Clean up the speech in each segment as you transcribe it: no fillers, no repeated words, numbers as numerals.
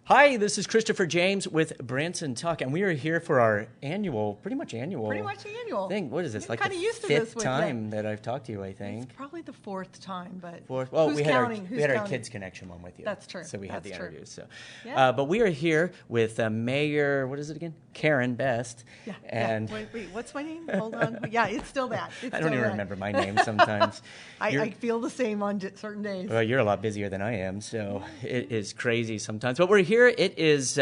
Hi, this is Christopher James with Branson Talk, and we are here for our pretty much annual thing. What is this, like the fifth time that I've talked to you, I think? It's probably the fourth time, but Well, who's we had counting? our Kids Connection one with you. That's true. So we had That's the true. interviews. So, Yeah. But we are here with Mayor, what is it again? Karen Best. Yeah. And Wait, what's my name? Hold on. Yeah, it's still that. I don't even remember my name sometimes. I feel the same on certain days. Well, you're a lot busier than I am, so it is crazy sometimes. But we're here. It is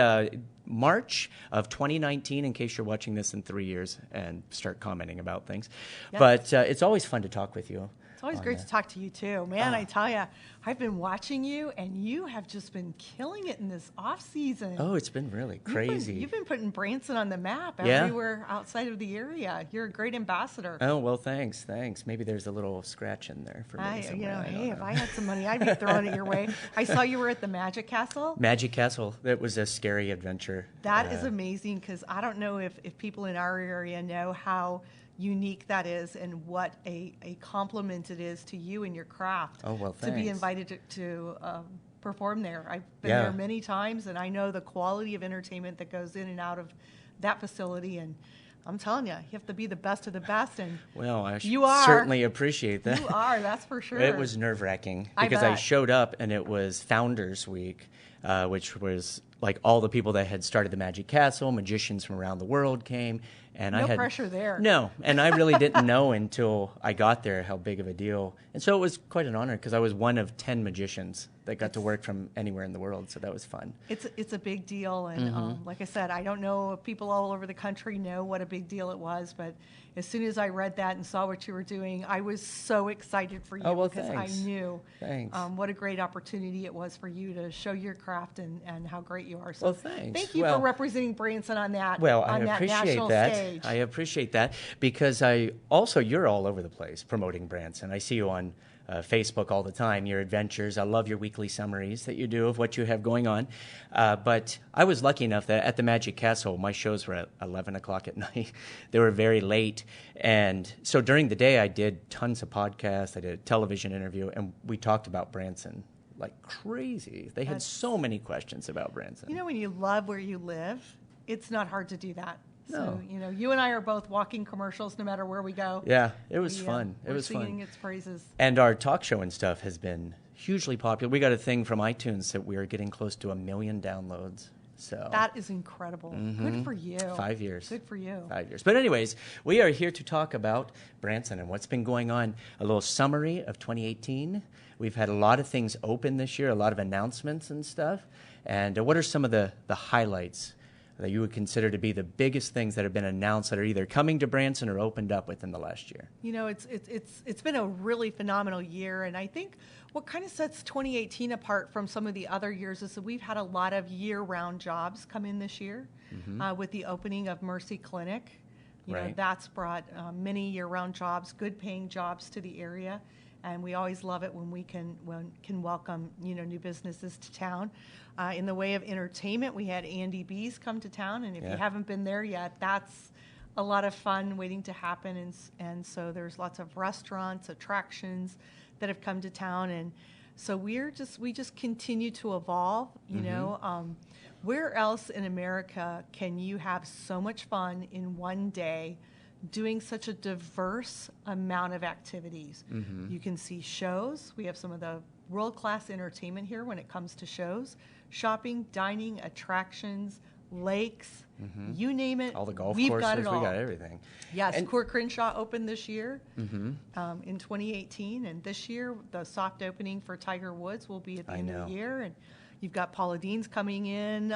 March of 2019, in case you're watching this in 3 years and start commenting about things. Yep. But it's always fun to talk with you. It's always great to talk to you, too. Man, I tell you, I've been watching you, and you have just been killing it in this off-season. Oh, it's been really crazy. You've been putting Branson on the map everywhere outside of the area. You're a great ambassador. Oh, well, thanks. Maybe there's a little scratch in there for me somewhere. Hey, if I had some money, I'd be throwing it your way. I saw you were at the Magic Castle. Magic Castle. That was a scary adventure. That is amazing, because I don't know if people in our area know how unique that is and what a compliment it is to you and your craft. Oh, well, thanks. To be invited to perform there. I've been there many times, and I know the quality of entertainment that goes in and out of that facility, and I'm telling you, you have to be the best of the best, and well, I you are. Certainly appreciate that. You are, that's for sure. It was nerve-wracking because I showed up and it was Founders Week, which was like all the people that had started the Magic Castle, magicians from around the world came. And no I had pressure there. No, and I really didn't know until I got there how big of a deal. And so it was quite an honor because I was one of 10 magicians that got to work from anywhere in the world, so that was fun. It's a big deal, and like I said, I don't know if people all over the country know what a big deal it was, but as soon as I read that and saw what you were doing, I was so excited for you because thanks. I knew what a great opportunity it was for you to show your craft and how great you are. So well, thanks. Thank you for representing Branson on that. Well, on I appreciate that. Stage. I appreciate that because you're all over the place promoting Branson. I see you on Facebook all the time, your adventures. I love your weekly summaries that you do of what you have going on. But I was lucky enough that at the Magic Castle, my shows were at 11 o'clock at night. They were very late. And so during the day, I did tons of podcasts. I did a television interview, and we talked about Branson like crazy. They had so many questions about Branson. You know, when you love where you live, it's not hard to do that. No. So, you and I are both walking commercials no matter where we go. Yeah, it was fun. It was singing its praises. And our talk show and stuff has been hugely popular. We got a thing from iTunes that we are getting close to 1 million downloads. So that is incredible. Good for you. 5 years. Good for you. 5 years. But anyways, we are here to talk about Branson and what's been going on. A little summary of 2018. We've had a lot of things open this year, a lot of announcements and stuff. And what are some of the highlights that you would consider to be the biggest things that have been announced that are either coming to Branson or opened up within the last year? You know, it's been a really phenomenal year, and I think what kind of sets 2018 apart from some of the other years is that we've had a lot of year-round jobs come in this year with the opening of Mercy Clinic. You know, that's brought many year-round jobs, good-paying jobs to the area. And we always love it when we can welcome new businesses to town. In the way of entertainment, we had Andy B's come to town, and if you haven't been there yet, that's a lot of fun waiting to happen. And so there's lots of restaurants, attractions that have come to town, and so we just continue to evolve. You know, where else in America can you have so much fun in one day? Doing such a diverse amount of activities. You can see shows. We have some of the world-class entertainment here when it comes to shows, shopping, dining, attractions, lakes, you name it. All the golf We've courses, got it all. we got everything. Yes, Court Crenshaw opened this year in 2018, and this year the soft opening for Tiger Woods will be at the end of the year. And you've got Paula Dean's coming in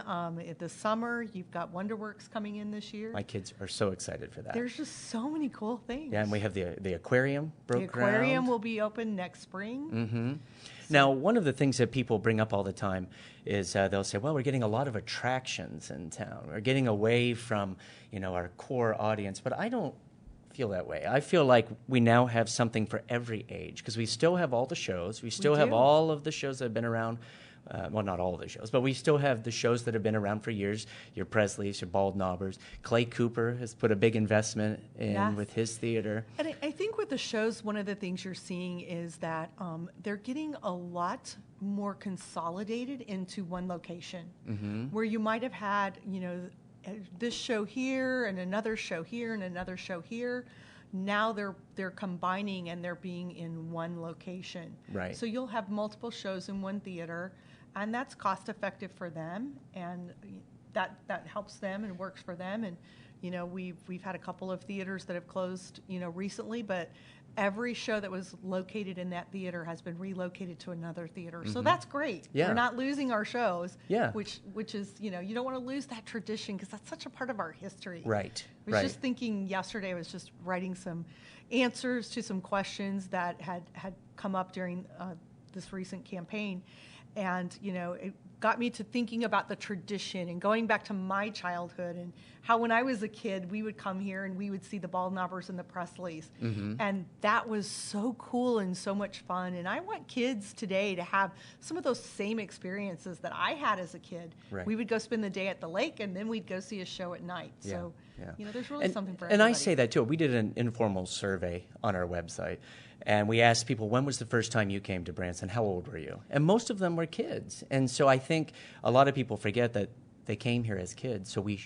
this summer. You've got WonderWorks coming in this year. My kids are so excited for that. There's just so many cool things. Yeah, and we have the Aquarium broke ground. The Aquarium will be open next spring. Now, one of the things that people bring up all the time is they'll say, well, we're getting a lot of attractions in town. We're getting away from, our core audience. But I don't feel that way. I feel like we now have something for every age because we still have all the shows. We still have all of the shows that have been around. Well, not all of the shows, but we still have the shows that have been around for years. Your Presleys, your Bald Knobbers. Clay Cooper has put a big investment in with his theater. And I think with the shows, one of the things you're seeing is that they're getting a lot more consolidated into one location, where you might have had, this show here and another show here and another show here. Now they're combining and they're being in one location. Right. So you'll have multiple shows in one theater, and that's cost effective for them, and that helps them and works for them. And we've had a couple of theaters that have closed recently, but every show that was located in that theater has been relocated to another theater. So that's great. Yeah. We're not losing our shows. Yeah. Which is, you don't want to lose that tradition because that's such a part of our history. Right. I was just thinking yesterday, I was just writing some answers to some questions that had come up during this recent campaign. And, it got me to thinking about the tradition and going back to my childhood and how when I was a kid, we would come here and we would see the Baldknoppers and the Presleys. And that was so cool and so much fun. And I want kids today to have some of those same experiences that I had as a kid. Right. We would go spend the day at the lake and then we'd go see a show at night. Yeah. So, Yeah. there's really something for And everybody. I say that too. We did an informal survey on our website, and we asked people, when was the first time you came to Branson? How old were you? And most of them were kids. And so I think a lot of people forget that they came here as kids. So we,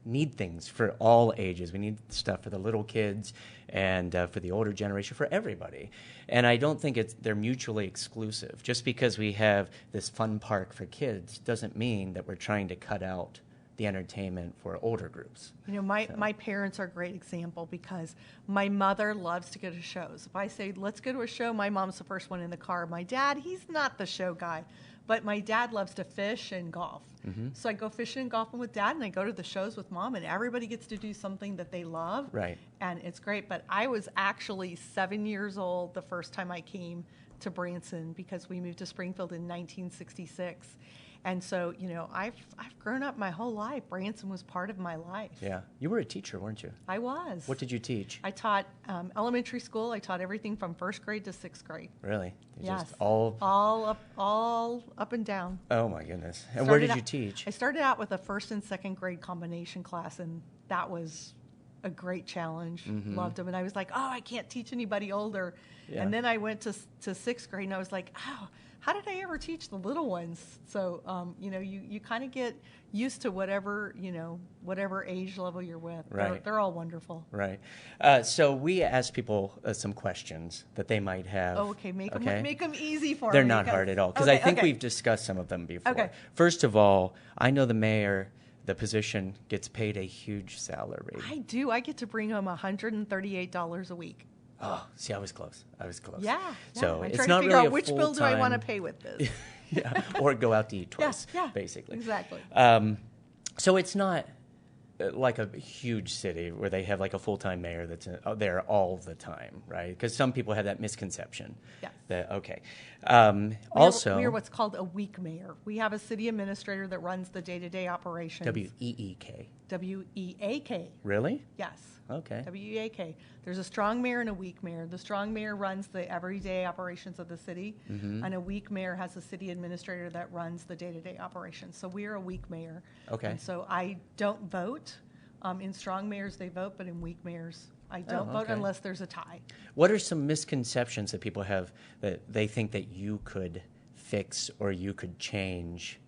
need things for all ages. We need stuff for the little kids and for the older generation, for everybody. And I don't think they're mutually exclusive. Just because we have this fun park for kids doesn't mean that we're trying to cut out the entertainment for older groups. My parents are a great example because my mother loves to go to shows. If I say, let's go to a show, my mom's the first one in the car. My dad, he's not the show guy, but my dad loves to fish and golf. So I go fishing and golfing with Dad, and I go to the shows with Mom, and everybody gets to do something that they love. Right. And it's great. But I was actually 7 years old the first time I came to Branson because we moved to Springfield in 1966. And so, I've grown up my whole life. Branson was part of my life. Yeah. You were a teacher, weren't you? I was. What did you teach? I taught elementary school. I taught everything from first grade to sixth grade. Really? Yes. Just all up and down. Oh, my goodness. And where did you teach? I started out with a first and second grade combination class, and that was a great challenge. Loved them. And I was like, I can't teach anybody older. Yeah. And then I went to sixth grade, and I was like, how did I ever teach the little ones? So, you kind of get used to whatever age level you're with. Right. They're all wonderful. Right. So we asked people some questions that they might have. Oh, okay. Make them easy for They're me. not hard at all, because I think we've discussed some of them before. Okay. First of all, I know the mayor, the position, gets paid a huge salary. I do. I get to bring home $138 a week. Oh, see, I was close. Yeah. So I'm it's trying not to figure really out which bill do I want to pay with this. Yeah, or go out to eat twice, yeah, basically. Exactly. So it's not like a huge city where they have like a full-time mayor that's there all the time, right? Because some people have that misconception. Yes. Okay. We're what's called a week mayor. We have a city administrator that runs the day-to-day operations. W-E-E-K. W-E-A-K. Really? Yes. Okay. W-E-A-K. There's a strong mayor and a weak mayor. The strong mayor runs the everyday operations of the city, and a weak mayor has a city administrator that runs the day-to-day operations. So we're a weak mayor. Okay. And so I don't vote. In strong mayors, they vote, but in weak mayors, I don't vote unless there's a tie. What are some misconceptions that people have that they think that you could fix or you could change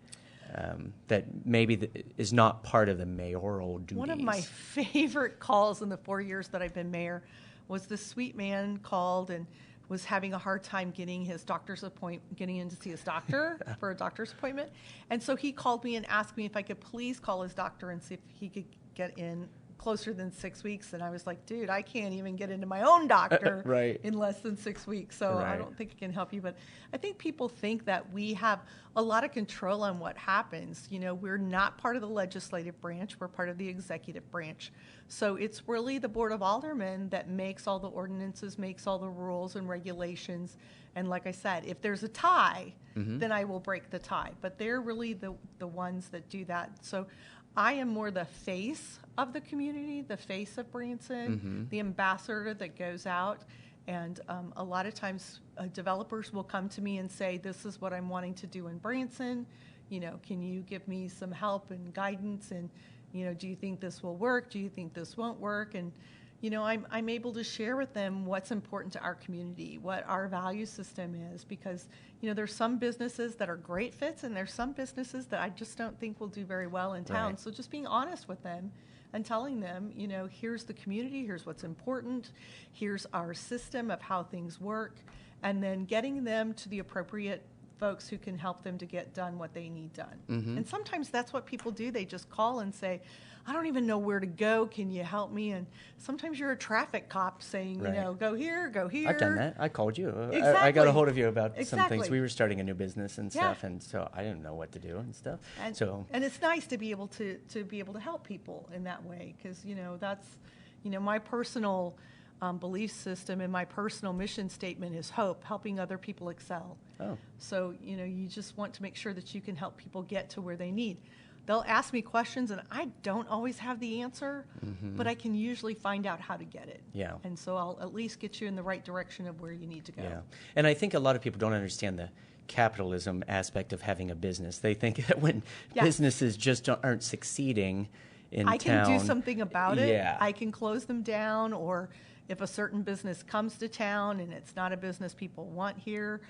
that maybe is not part of the mayoral duties? One of my favorite calls in the 4 years that I've been mayor was this sweet man called and was having a hard time getting in to see his doctor for a doctor's appointment. And so he called me and asked me if I could please call his doctor and see if he could get in closer than 6 weeks. And I was like, dude, I can't even get into my own doctor right. in less than 6 weeks. So right. I don't think I can help you. But I think people think that we have a lot of control on what happens. We're not part of the legislative branch. We're part of the executive branch. So it's really the Board of Aldermen that makes all the ordinances, makes all the rules and regulations. And like I said, if there's a tie, then I will break the tie. But they're really the ones that do that. So I am more the face of the community, the face of Branson, the ambassador that goes out. And a lot of times developers will come to me and say, this is what I'm wanting to do in Branson. Can you give me some help and guidance? And, do you think this will work? Do you think this won't work? And, I'm able to share with them what's important to our community, what our value system is, because, there's some businesses that are great fits and there's some businesses that I just don't think will do very well in town. Right. So just being honest with them and telling them, here's the community, here's what's important, here's our system of how things work, and then getting them to the appropriate folks who can help them to get done what they need done. Mm-hmm. And sometimes that's what people do. They just call and say, I don't even know where to go. Can you help me? And sometimes you're a traffic cop saying, Right. Go here, go here. I've done that. I called you. Exactly. I got a hold of you about some Exactly. things. We were starting a new business and Yeah. stuff, and so I didn't know what to do and stuff. And it's nice to be able to be able to help people in that way, because that's my personal belief system and my personal mission statement is hope, helping other people excel. Oh. So you just want to make sure that you can help people get to where they need. They'll ask me questions, and I don't always have the answer, but I can usually find out how to get it. Yeah. And so I'll at least get you in the right direction of where you need to go. Yeah. And I think a lot of people don't understand the capitalism aspect of having a business. They think that when businesses just aren't succeeding in town, I can do something about it. Yeah. I can close them down, or if a certain business comes to town and it's not a business people want here,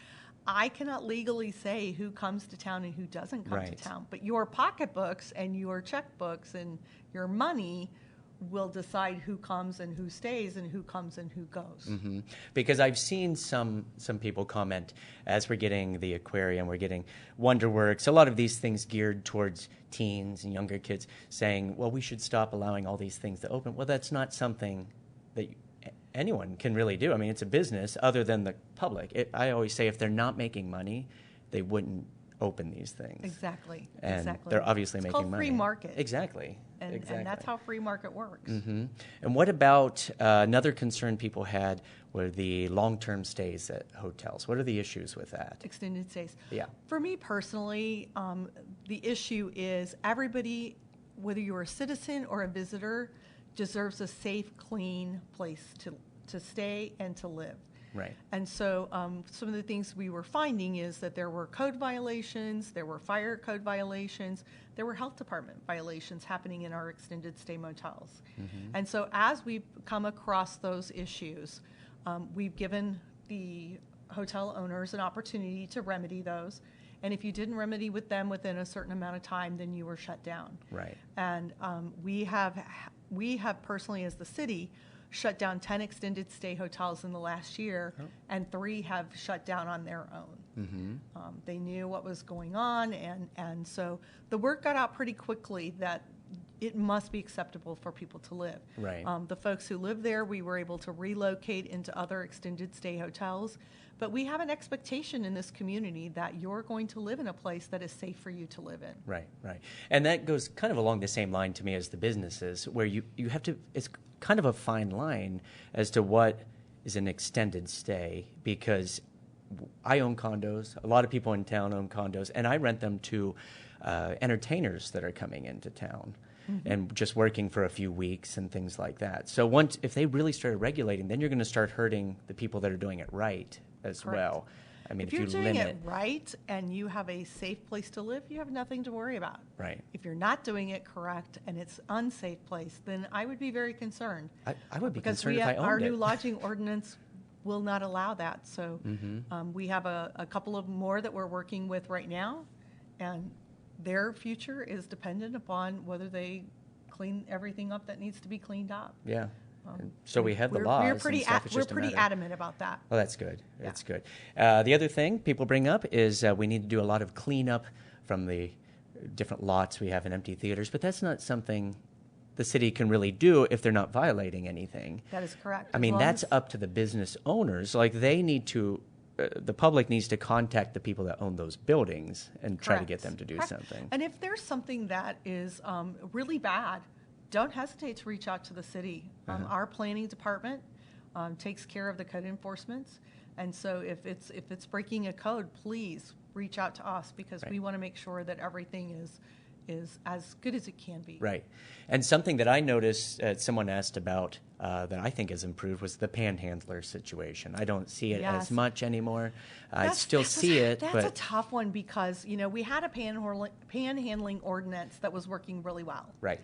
I cannot legally say who comes to town and who doesn't come Right. to town. But your pocketbooks and your checkbooks and your money will decide who comes and who stays and who comes and who goes. Mm-hmm. Because I've seen some people comment, as we're getting the Aquarium, we're getting WonderWorks, a lot of these things geared towards teens and younger kids, saying, well, we should stop allowing all these things to open. Well, that's not something that anyone can really do. I mean, it's a business other than the public. I always say if they're not making money, they wouldn't open these things. Exactly. And exactly. they're obviously it's making called money. free market. Exactly. And that's how free market works. Mm-hmm. And what about another concern people had were the long-term stays at hotels? What are the issues with that? Extended stays. Yeah. For me personally, the issue is everybody, whether you're a citizen or a visitor, deserves a safe, clean place to stay and to live. Right. And so some of the things we were finding is that there were code violations, there were fire code violations, there were health department violations happening in our extended stay motels. Mm-hmm. And so as we've come across those issues, we've given the hotel owners an opportunity to remedy those. And if you didn't remedy with them within a certain amount of time, then you were shut down. Right. And we have personally, as the city, shut down 10 extended stay hotels in the last year, and 3 have shut down on their own. Mm-hmm. They knew what was going on, and so the word got out pretty quickly that it must be acceptable for people to live. Right. The folks who live there, we were able to relocate into other extended stay hotels, but we have an expectation in this community that you're going to live in a place that is safe for you to live in. Right, right. And that goes kind of along the same line to me as the businesses, where you have to, it's kind of a fine line as to what is an extended stay, because I own condos, a lot of people in town own condos, and I rent them to entertainers that are coming into town. Mm-hmm. And just working for a few weeks and things like that. So if they really started regulating, then you're going to start hurting the people that are doing it right as Correct. well. I mean, if you're doing it right and you have a safe place to live, you have nothing to worry about. Right. If you're not doing it correct and it's an unsafe place, then I would be very concerned. I would be concerned if I owned it. Our new lodging ordinance will not allow that. So we have a couple of more that we're working with right now, and their future is dependent upon whether they clean everything up that needs to be cleaned up. Yeah. So we have the laws. We're pretty matter. adamant about that. Well, that's good. That's good. The other thing people bring up is we need to do a lot of cleanup from the different lots we have in empty theaters, but that's not something the city can really do if they're not violating anything. That is correct. I mean, that's up to the business owners. Like, they need to, the public needs to contact the people that own those buildings and try to get them to do something. And if there's something that is really bad, don't hesitate to reach out to the city. Our planning department takes care of the code enforcements, and so if it's breaking a code, please reach out to us, because we want to make sure that everything is as good as it can be. Right. And something that I noticed someone asked about that I think has improved was the panhandler situation. I don't see it as much anymore. I still see it. That's a tough one, because we had a panhandling ordinance that was working really well. Right.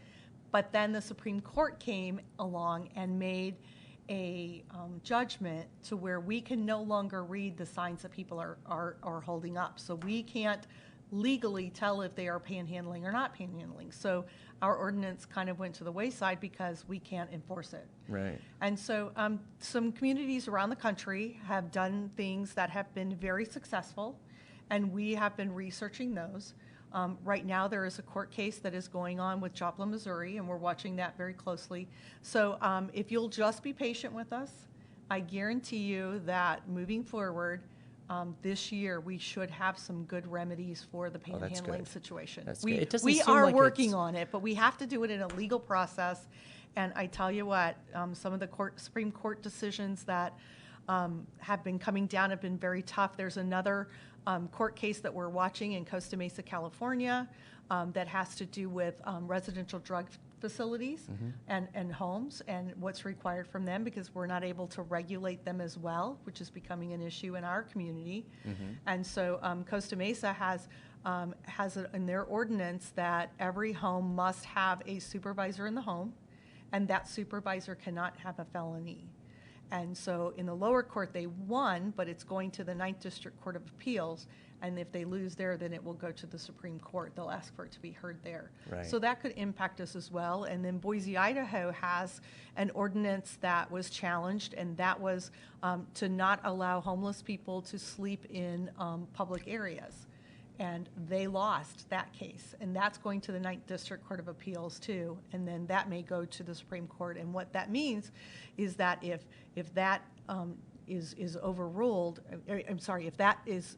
But then the Supreme Court came along and made a judgment to where we can no longer read the signs that people are holding up. So we can't legally tell if they are panhandling or not panhandling. So our ordinance kind of went to the wayside because we can't enforce it. Right. And so some communities around the country have done things that have been very successful, and we have been researching those. Right now there is a court case that is going on with Joplin, Missouri, and we're watching that very closely. So if you'll just be patient with us, I guarantee you that moving forward, this year we should have some good remedies for the panhandling situation. That's we good. It doesn't we seem are like working on it, but we have to do it in a legal process. And I tell you what, some of the Supreme Court decisions that have been coming down have been very tough. There's another court case that we're watching in Costa Mesa, California, that has to do with residential drug facilities and homes and what's required from them, because we're not able to regulate them as well, which is becoming an issue in our community. And so Costa Mesa has it in their ordinance that every home must have a supervisor in the home, and that supervisor cannot have a felony. And so in the lower court, they won, but it's going to the 9th District Court of Appeals. And if they lose there, then it will go to the Supreme Court. They'll ask for it to be heard there. Right. So that could impact us as well. And then Boise, Idaho has an ordinance that was challenged, and that was to not allow homeless people to sleep in public areas. And they lost that case, and that's going to the 9th District Court of Appeals too, and then that may go to the Supreme Court. And what that means is that if that is overruled, if that is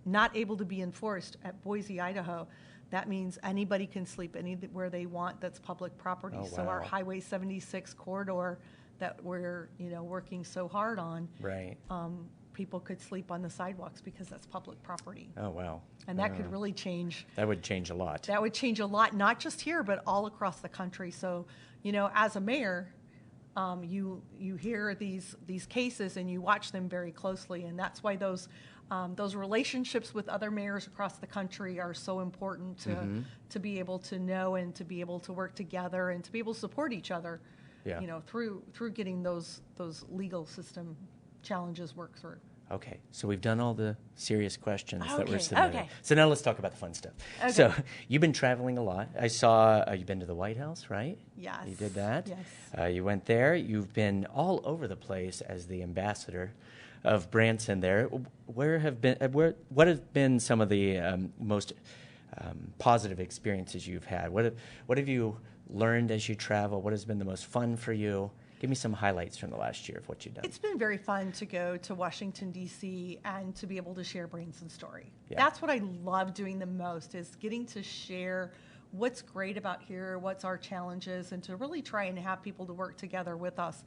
not able to be enforced at Boise, Idaho, that means anybody can sleep anywhere they want that's public property. Oh, So our wow. Highway 76 corridor that we're working so hard on, Right. people could sleep on the sidewalks because that's public property. Oh, wow. And that could really change. That would change a lot. That would change a lot, not just here, but all across the country. So, as a mayor, you hear these cases and you watch them very closely, and that's why those relationships with other mayors across the country are so important to be able to know and to be able to work together and to be able to support each other. Yeah. Through getting those legal system challenges worked through. Okay, so we've done all the serious questions that were Okay, submitted. okay. So now let's talk about the fun stuff. Okay. So you've been traveling a lot. I saw you've been to the White House, right? Yes. You did that? Yes. You went there. You've been all over the place as the ambassador of Branson there. What have been some of the most positive experiences you've had? What have you learned as you travel? What has been the most fun for you? Give me some highlights from the last year of what you've done. It's been very fun to go to Washington, D.C. and to be able to share Branson's story. Yeah. That's what I love doing the most, is getting to share what's great about here, what's our challenges, and to really try and have people to work together with us.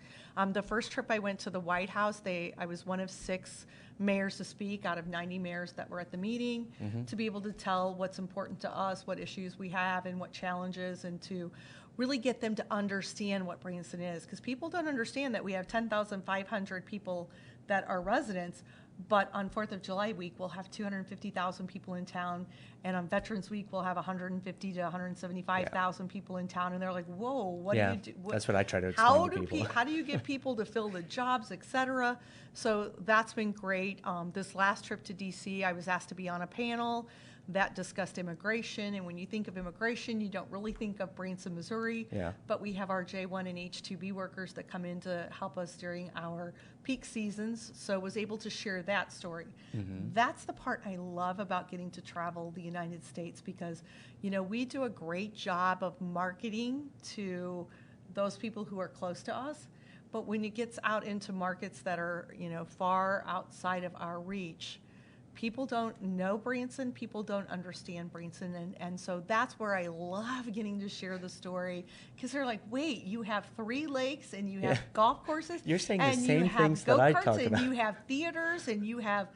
The first trip I went to the White House, I was one of 6 mayors to speak out of 90 mayors that were at the meeting, to be able to tell what's important to us, what issues we have, and what challenges, and to really get them to understand what Branson is, because people don't understand that we have 10,500 people that are residents, but on 4th of July week we'll have 250,000 people in town, and on Veterans Week we'll have 150 to 175,000 people in town, and they're like, whoa, what do you do? That's what I try to explain to people. How do you get people to fill the jobs, et cetera? So that's been great. This last trip to D.C., I was asked to be on a panel that discussed immigration, and when you think of immigration, you don't really think of Branson, Missouri, but we have our J1 and H2B workers that come in to help us during our peak seasons, so was able to share that story. That's the part I love about getting to travel the United States, because, we do a great job of marketing to those people who are close to us, but when it gets out into markets that are, far outside of our reach, people don't know Branson, people don't understand Branson, and so that's where I love getting to share the story, because they're like, wait, you have 3 lakes, and you have golf courses, You're saying the and same you have things that I go-karts, talk and about. you have theaters, and you have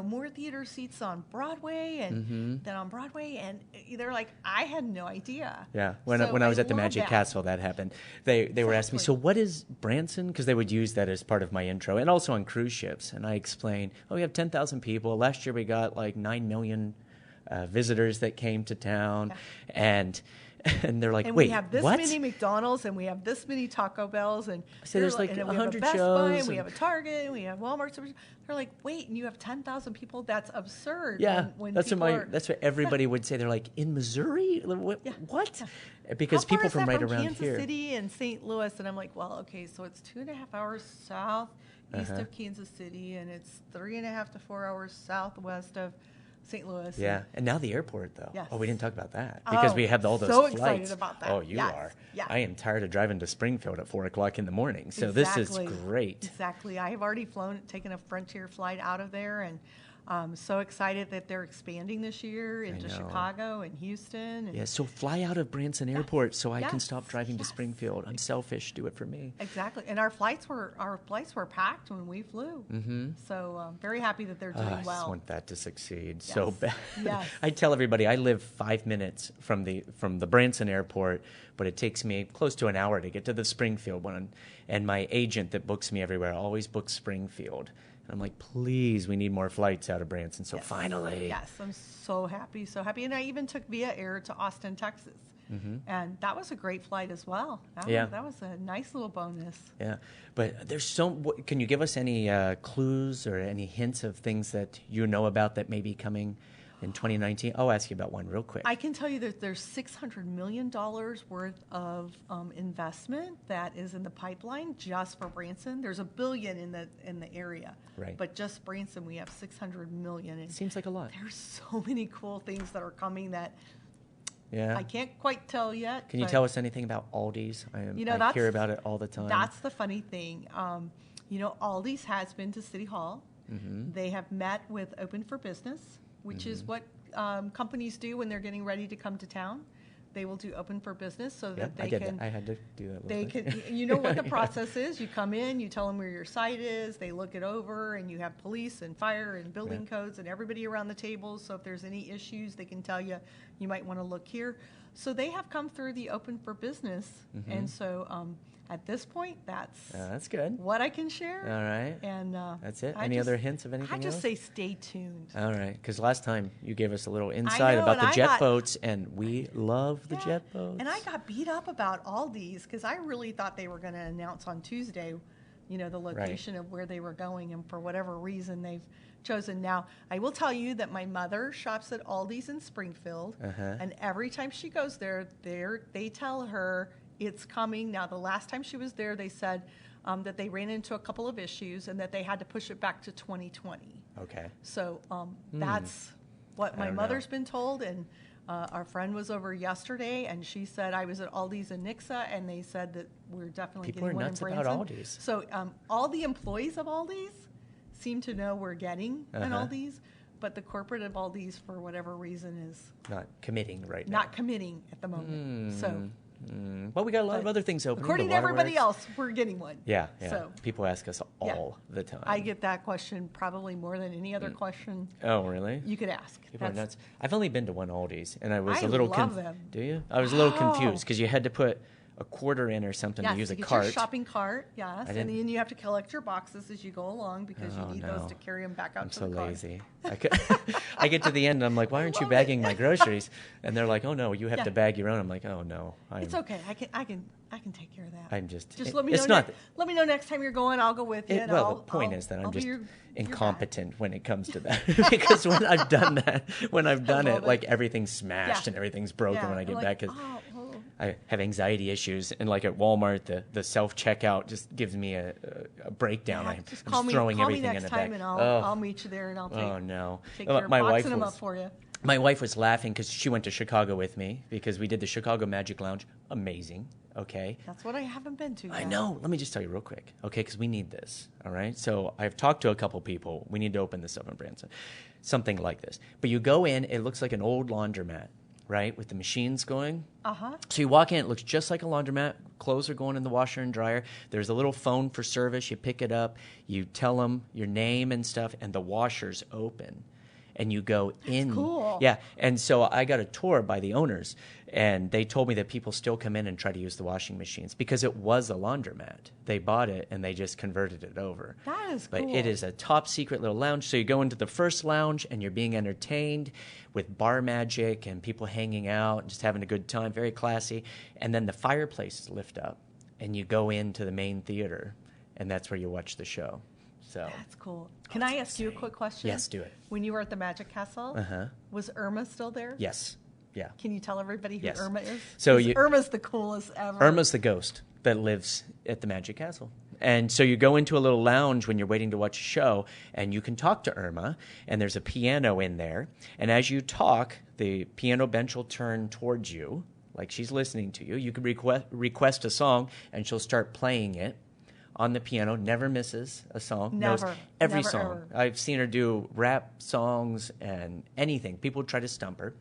more theater seats on Broadway and than on Broadway, and they're like, I had no idea. Yeah, when So I was at the love Magic that. Castle, that happened. They were asking me, so what is Branson? Because they would use that as part of my intro, and also on cruise ships. And I explained, we have 10,000 people. Last year we got like 9 million visitors that came to town, and And they're like, And wait, we have this what? many McDonald's, and we have this many Taco Bells, and So there's like and then we have a 100 Best Buy, shows and we and- have a Target, and we have Walmart. They're like, wait, and you have 10,000 people? That's absurd. Yeah, when that's people are, that's what everybody would say. They're like, in Missouri? What? Yeah. What? Yeah. Because How far people is from that right from around Kansas here. City and St. Louis, and I'm like, well, okay, so it's 2.5 hours south east Uh-huh. of Kansas City, and it's 3.5 to 4 hours southwest of St. Louis. Yeah, and now the airport, though. Yes. Oh, we didn't talk about that because Oh, we have all those so flights. excited about that. Oh, you Yes. are. Yeah. I am tired of driving to Springfield at 4 o'clock in the morning. So this is great. Exactly. I have already taken a Frontier flight out of there, and I'm so excited that they're expanding this year into know. Chicago and Houston. And Yeah, so fly out of Branson Airport so I can Yes. stop driving to Yes. Springfield. I'm selfish. Do it for me. Exactly. And our flights were packed when we flew. Mm-hmm. So I'm very happy that they're doing I just well. want that to succeed so Yes. bad. Yes. I tell everybody I live 5 minutes from the Branson Airport, but it takes me close to an hour to get to the Springfield one. And my agent that books me everywhere always books Springfield. And I'm like, please, we need more flights out of Branson. So Yes. finally. Yes, I'm so happy, so happy. And I even took Via Air to Austin, Texas. And that was a great flight as well. Yeah. That was a nice little bonus. Yeah, but there's can you give us any clues or any hints of things that you know about that may be coming in 2019? I'll ask you about one real quick. I can tell you that there's $600 million worth of investment that is in the pipeline just for Branson. There's $1 billion in the area, Right. But just Branson, we have $600 million. And Seems like a lot. there's so many cool things that are coming that Yeah. I can't quite tell yet. Can you but tell us anything about Aldi's? I that's- hear about it all the time. That's the funny thing. Aldi's has been to City Hall. Mm-hmm. They have met with Open for Business, which is what companies do when they're getting ready to come to town. They will do Open for Business so Yeah, that they I did can. that. I had to do that. a They little bit. can, you know what the process is. You come in, you tell them where your site is, they look it over, and you have police and fire and building codes and everybody around the tables. So if there's any issues, they can tell you, you might want to look here. So they have come through the Open for Business, and so at this point, That's good. what I can share. All right. And That's it. I Any just- other hints of anything I just else? say stay tuned. All right, because last time you gave us a little insight know, about and the I jet got- boats, and we love the Yeah. jet boats. And I got beat up about Aldi's because I really thought they were going to announce on Tuesday, the location of where they were going, and for whatever reason they've chosen. Now, I will tell you that my mother shops at Aldi's in Springfield, and every time she goes there, they tell her it's coming. Now, the last time she was there, they said that they ran into a couple of issues and that they had to push it back to 2020. Okay. So that's what my don't mother's been told. And our friend was over yesterday, and she said, I was at Aldi's in Nixa, and they said that we're definitely People are getting one in nuts Branson. about Aldi's. So all the employees of Aldi's seem to know we're getting an Aldi's, but the corporate of Aldi's, for whatever reason, is Not committing right now. not committing at the moment. So Well, we got a lot of other things open. according to everybody else, we're getting one. Yeah. So People ask us Yeah. all the time. I get that question probably more than any other question Oh, really? you could ask. People are That's- nuts. I've only been to one Aldi's, and I was I a little love them. Do you? I was a little Wow. confused because you had to put a quarter in or something Yes, to use to a get cart. your shopping cart, yes, I and didn't- then you have to collect your boxes as you go along because Oh, you need no. those to carry them back out I'm to so the car. lazy. I get to the end, and I'm like, why aren't you love it. bagging my groceries? And they're like, oh no, you have Yeah. to bag your own. I'm like, oh no, It's okay. I can take care of that. I'm just. let me know. It's not. Let me know next time you're going. I'll go with you. and Well, I'll- the point I'll- is that I'll I'm be just your guide. incompetent when it comes to that. Because when I've done that, when I've done love it, it. like everything's smashed Yeah. and everything's broken Yeah, when I get like, back. Because oh. I have anxiety issues, and like at Walmart, the self checkout just gives me a breakdown. Yeah, I'm just I'm call just me. throwing Call me everything next in the time, bag. and Oh. I'll meet you there, and I'll take. Oh no! Take care of boxing them up for you. My wife was laughing because she went to Chicago with me because we did the Chicago Magic Lounge. Amazing. Okay. That's what I haven't been to yet. I know. Let me just tell you real quick, okay? Because we need this, all right? So I've talked to a couple people. We need to open this up in Branson, something like this. But you go in, it looks like an old laundromat, right, with the machines going. So you walk in, it looks just like a laundromat. Clothes are going in the washer and dryer. There's a little phone for service. You pick it up. You tell them your name and stuff, and the washer's open. and you go in. cool. Yeah, and so I got a tour by the owners, and they told me that people still come in and try to use the washing machines because it was a laundromat. They bought it and they just converted it over. That is But cool. it is a top secret little lounge. So you go into the first lounge and you're being entertained with bar magic and people hanging out and just having a good time, very classy. And then the fireplaces lift up and you go into the main theater, and that's where you watch the show. So That's cool. Can I ask you a quick question? Yes, do it. When you were at the Magic Castle, was Irma still there? Yes. Yeah. Can you tell everybody who Yes. Irma is? So 'Cause Irma's the coolest ever. Irma's the ghost that lives at the Magic Castle. And so you go into a little lounge when you're waiting to watch a show, and you can talk to Irma, and there's a piano in there. And as you talk, the piano bench will turn towards you, like she's listening to you. You can request a song, and she'll start playing it on the piano. Never misses a song. Never. Knows every Never, song. ever. I've seen her do rap songs and anything. People try to stump her.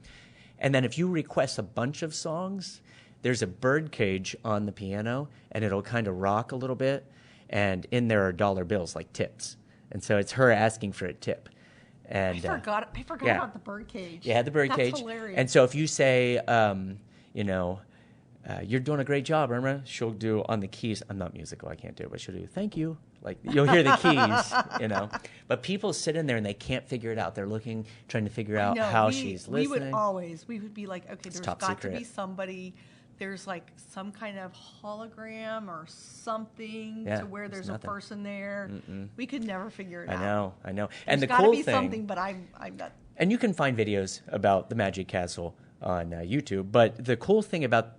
And then if you request a bunch of songs, there's a bird cage on the piano, and it'll kind of rock a little bit. And in there are dollar bills, like tips. And so it's her asking for a tip. And I forgot yeah. about the bird cage. Yeah, the bird cage. That's hilarious. And so if you say, you're doing a great job, Irma, she'll do on the keys. I'm not musical, I can't do it, but she'll do, thank you. Like, you'll hear the keys, But people sit in there and they can't figure it out. They're trying to figure out how she's listening. We would be like, okay, there's top got secret. to be somebody. There's like some kind of hologram or something Yeah, to where there's nothing. a person there. We could never figure it out. I know. There's And the got to cool be thing, something, but I'm not. and you can find videos about the Magic Castle on YouTube, but the cool thing about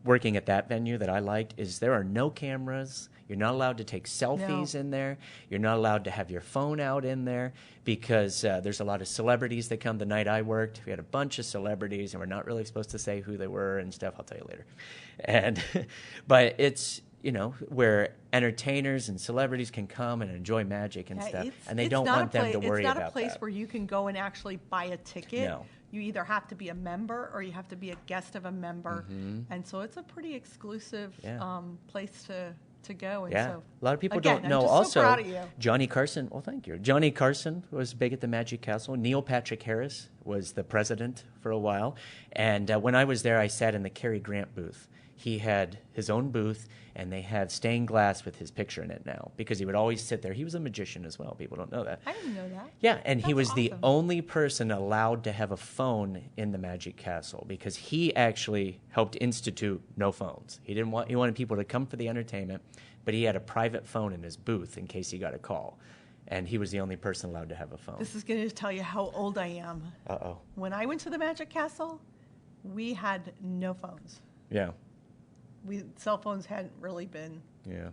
working at that venue that I liked is there are no cameras. You're not allowed to take selfies in there. You're not allowed to have your phone out in there because there's a lot of celebrities that come. The night I worked, we had a bunch of celebrities, and we're not really supposed to say who they were and stuff. I'll tell you later. And but it's where entertainers and celebrities can come and enjoy magic and stuff, and they don't want them to worry about that. It's not a place where you can go and actually buy a ticket. No. You either have to be a member or you have to be a guest of a member, and so it's a pretty exclusive place to go. And Yeah, so, a lot of people again, don't know. I'm just Also, so proud of you. Johnny Carson. Well, thank you. Johnny Carson was big at the Magic Castle. Neil Patrick Harris was the president for a while, and when I was there, I sat in the Cary Grant booth. He had his own booth, and they have stained glass with his picture in it now because he would always sit there. He was a magician as well. People don't know that. I didn't know that. Yeah, and he That's was the awesome. only person allowed to have a phone in the Magic Castle because he actually helped institute no phones. He wanted people to come for the entertainment, but he had a private phone in his booth in case he got a call. And he was the only person allowed to have a phone. This is going to tell you how old I am. Uh-oh. When I went to the Magic Castle, we had no phones. Yeah. Cell phones hadn't really been. Yeah.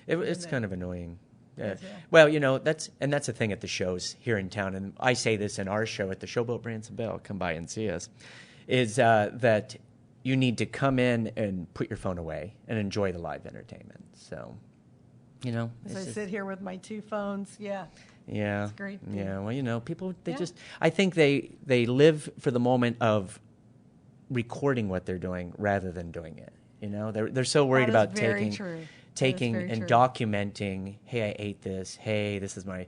It's kind of annoying. Yeah. Yeah. Well, that's the thing at the shows here in town, and I say this in our show at the Showboat Branson Bell, come by and see us, is that you need to come in and put your phone away and enjoy the live entertainment. So, As I sit here with my two phones, yeah. Yeah. It's great. Yeah. Well, people, they Yeah. I think they live for the moment of recording what they're doing rather than doing it. They're so worried about taking very and true. documenting, hey, I ate this. Hey, this is my,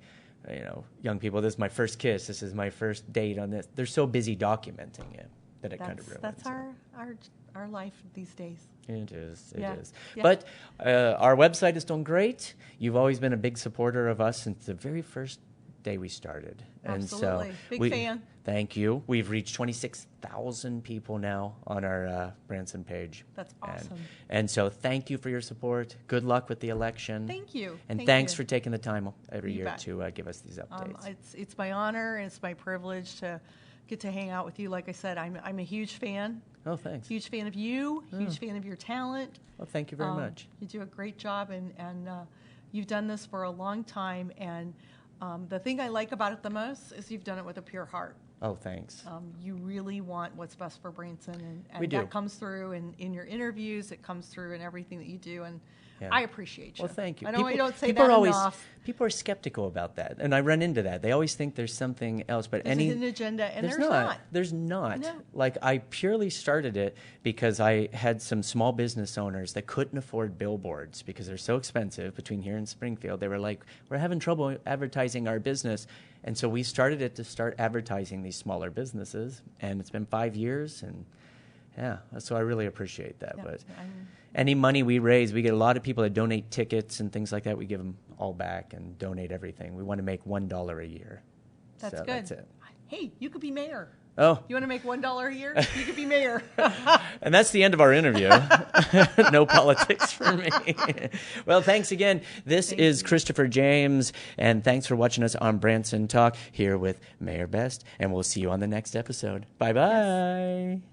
young people, this is my first kiss. This is my first date on this. They're so busy documenting it that it kind of ruins That's it. our life these days. It is. It Yeah. is. Yeah. But our website is doing great. You've always been a big supporter of us since the very first day we started. Absolutely. And so Big fan. Thank you. We've reached 26,000 people now on our Branson page. That's awesome. And so thank you for your support. Good luck with the election. Thank you. And Thank thanks you. for taking the time every You year bet. to give us these updates. It's my honor and it's my privilege to get to hang out with you. Like I said, I'm a huge fan. Oh, thanks. Huge fan of you. Huge fan of your talent. Well, thank you very much. You do a great job, and you've done this for a long time. And the thing I like about it the most is you've done it with a pure heart. Oh, thanks. You really want what's best for Branson, and We do. that comes through in your interviews. It comes through in everything that you do, and Yeah. I appreciate you. Well, thank you. I know I don't say people that are always, enough. People are skeptical about that, and I run into that. They always think there's something else, but There's a hidden agenda, and there's not. There's not. No. Like, I purely started it because I had some small business owners that couldn't afford billboards because they're so expensive between here and Springfield. They were like, we're having trouble advertising our business. And so we started it to start advertising these smaller businesses, and it's been 5 years, and yeah, so I really appreciate that. Yeah, But any money we raise, we get a lot of people that donate tickets and things like that. We give them all back and donate everything. We want to make $1 a year. That's so good. That's it. Hey, you could be mayor. Oh. You want to make $1 a year? You could be mayor. And that's the end of our interview. No politics for me. Well, thanks again. This is Christopher James, and thanks for watching us on Branson Talk here with Mayor Best, and we'll see you on the next episode. Bye-bye. Yes.